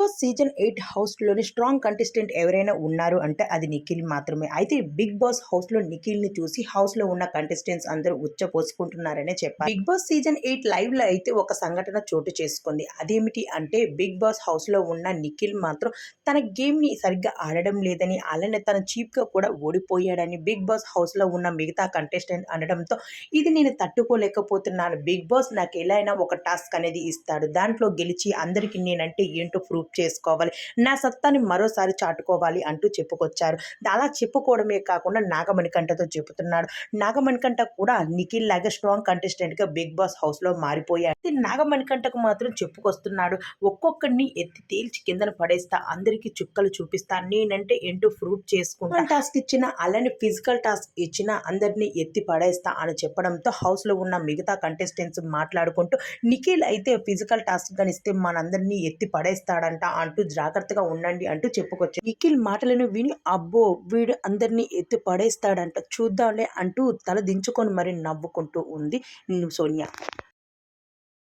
Boss season 8 హౌస్‌లోని strong contestant ఎవరైనా ఉన్నారు అంటే అది నిఖిల్ మాత్రమే. అయితే బిగ్ బాస్ హౌస్‌లో నిఖిల్‌ని చూసి హౌస్‌లో ఉన్న కంటెస్టెంట్స్ అందరూ ఉచ్చపోసుకుంటున్నారనే చెప్పాలి. బిగ్ బాస్ సీజన్ 8 లైవ్‌లో అయితే ఒక సంఘటన చోటు చేసుకుంది. అదేమిటి అంటే బిగ్ బాస్ హౌస్‌లో ఉన్న నిఖిల్ మాత్రం తన గేమ్‌ని సరిగ్గా ఆడడం లేదని, అలానే తను చీప్‌గా కూడా ఓడిపోయాడని బిగ్ బాస్ హౌస్‌లో ఉన్న మిగతా కంటెస్టెంట్ అనడంతో ఇది నేను తట్టుకోలేకపోతున్నాను. బిగ్ బాస్ నాకు ఎలా అయినా ఒక టాస్క్ అనేది ఇస్తాడు. దాంట్లో గెలిచి అందరికీ నేనంటే ఏంటో ప్రూవ్ చేసుకోవాలి. నా సత్తాని మరోసారి చాటుకోవాలి అంటూ చెప్పుకొచ్చారు. అలా చెప్పుకోవడమే కాకుండా నాగమణికంఠతో చెబుతున్నాడు. నాగమణికంఠ కూడా నిఖిల్ లాగా స్ట్రాంగ్ కంటెస్టెంట్‌గా బిగ్ బాస్ హౌస్‌లో మారిపోయాడు. నాగమణికంఠకు మాత్రం చెప్పుకొస్తున్నాడు. ఒక్కొక్కడిని ఎత్తి తేల్చి కిందన పడేస్తా, అందరికీ చుక్కలు చూపిస్తా, నేనంటే ఏంటో ప్రూవ్ చేసుకుంటా. టాస్క్ ఇచ్చినా అలానే ఫిజికల్ టాస్క్ ఇచ్చినా అందరినీ ఎత్తి పడేస్తా అని చెప్పడంతో హౌస్‌లో ఉన్న మిగతా కంటెస్టెంట్స్ మాట్లాడుకుంటూ నిఖిల్ అయితే ఫిజికల్ టాస్క్ గానిస్తే మనందరినీ ఎత్తి పడేస్తాడంట అంటూ జాగ్రత్తగా ఉండండి అంటూ చెప్పుకొచ్చారు. నిఖిల్ మాటలను విని అబ్బో వీడు అందరినీ ఎత్తి పడేస్తాడంట చూద్దాంలే అంటూ తల దించుకొని మరి నవ్వుకుంటూ ఉంది సోనియా.